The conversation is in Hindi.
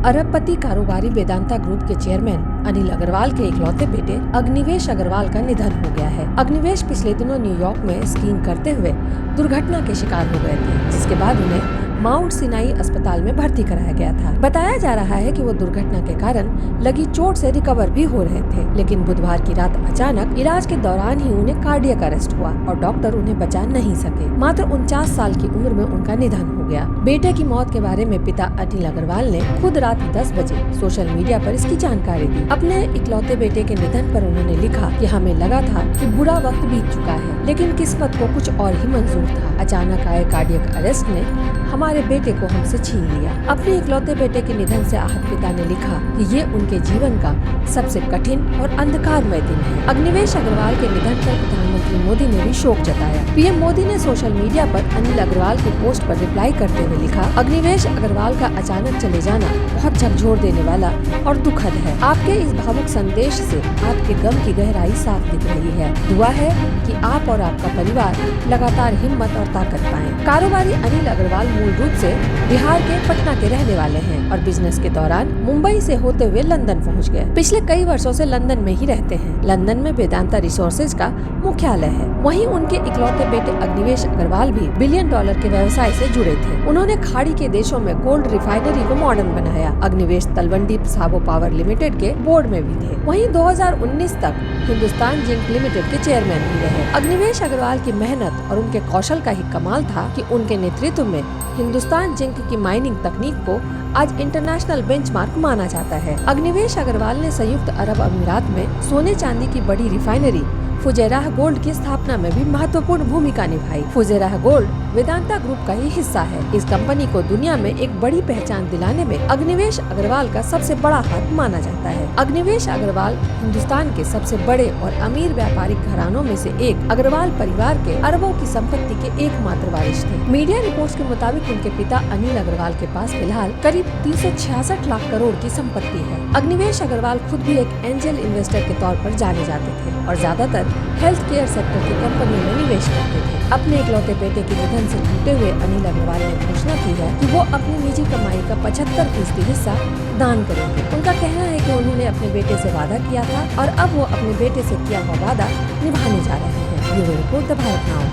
अरबपति कारोबारी वेदांता ग्रुप के चेयरमैन अनिल अग्रवाल के इकलौते बेटे अग्निवेश अग्रवाल का निधन हो गया है। अग्निवेश पिछले दिनों न्यूयॉर्क में स्कीइंग करते हुए दुर्घटना के शिकार हो गए थे, जिसके बाद उन्हें माउंट सिनाई अस्पताल में भर्ती कराया गया था। बताया जा रहा है कि वो दुर्घटना के कारण लगी चोट से रिकवर भी हो रहे थे, लेकिन बुधवार की रात अचानक इलाज के दौरान ही उन्हें कार्डियक अरेस्ट हुआ और डॉक्टर उन्हें बचा नहीं सके। मात्र 49 साल की उम्र में उनका निधन हो गया। बेटे की मौत के बारे में पिता अनिल अग्रवाल ने खुद रात 10 बजे सोशल मीडिया पर इसकी जानकारी दी। अपने इकलौते बेटे के निधन पर उन्होंने लिखा कि हमें लगा था कि बुरा वक्त बीत चुका है, लेकिन किस्मत को कुछ और ही मंजूर था। अचानक आए कार्डियक अरेस्ट ने हमारे बेटे को हमसे छीन लिया। अपने इकलौते बेटे के निधन से आहत पिता ने लिखा कि ये उनके जीवन का सबसे कठिन और अंधकारमय दिन है। अग्निवेश अग्रवाल के निधन पर प्रधानमंत्री मोदी ने भी शोक जताया। पीएम मोदी ने सोशल मीडिया पर अनिल अग्रवाल के पोस्ट पर रिप्लाई करते हुए लिखा, अग्निवेश अग्रवाल का अचानक चले जाना बहुत झकझोर देने वाला और दुखद है। आपके इस भावुक संदेश से आपके गम की गहराई साफ दिख रही है। दुआ है कि आप और आपका परिवार लगातार हिम्मत और ताकत पाएं। कारोबारी अनिल अग्रवाल मूल रूप से बिहार के पटना के रहने वाले हैं और बिजनेस के दौरान मुंबई से होते हुए लंदन पहुंच गए। पिछले कई वर्षों से लंदन में ही रहते हैं। लंदन में वेदांता रिसोर्सेज का मुख्यालय है। वहीं उनके इकलौते बेटे अग्निवेश अग्रवाल भी $1 बिलियन के व्यवसाय से जुड़े थे। उन्होंने खाड़ी के देशों में गोल्ड रिफाइनरी को मॉडर्न बनाया। अग्निवेश तलवंडी साबो पावर लिमिटेड के बोर्ड में भी थे। वहीं 2019 तक हिंदुस्तान जिंक लिमिटेड के चेयरमैन भी रहे। अग्निवेश अग्रवाल की मेहनत और उनके कौशल का ही कमाल था कि उनके नेतृत्व में हिंदुस्तान जिंक की माइनिंग तकनीक को आज इंटरनेशनल बेंचमार्क माना जाता है। अग्निवेश अग्रवाल ने संयुक्त अरब अमीरात में सोने चांदी की बड़ी रिफाइनरी फुजैराह गोल्ड की स्थापना में भी महत्वपूर्ण भूमिका निभाई। फुजैराह गोल्ड वेदांता ग्रुप का ही हिस्सा है। इस कंपनी को दुनिया में एक बड़ी पहचान दिलाने में अग्निवेश अग्रवाल का सबसे बड़ा हाथ माना जाता है। अग्निवेश अग्रवाल हिंदुस्तान के सबसे बड़े और अमीर व्यापारिक घरानों में से एक। अग्रवाल परिवार के अरबों की संपत्ति के एकमात्र वारिस थे। मीडिया रिपोर्ट्स के मुताबिक उनके पिता अनिल अग्रवाल के पास फिलहाल करीब 366 लाख करोड़ की संपत्ति है। अग्निवेश अग्रवाल खुद भी एक एंजल इन्वेस्टर के तौर पर जाने जाते थे और ज्यादातर हेल्थ केयर सेक्टर की कंपनियों में निवेश करते थे। अपने इकलौते बेटे के निधन से टूटे हुए अनिल अग्रवाल ने घोषणा की है कि वो अपनी निजी कमाई का 75% हिस्सा दान करेंगे। उनका कहना है कि उन्होंने अपने बेटे से वादा किया था और अब वो अपने बेटे से किया हुआ वादा निभाने जा रहे हैं। Bureau report the Bharat now.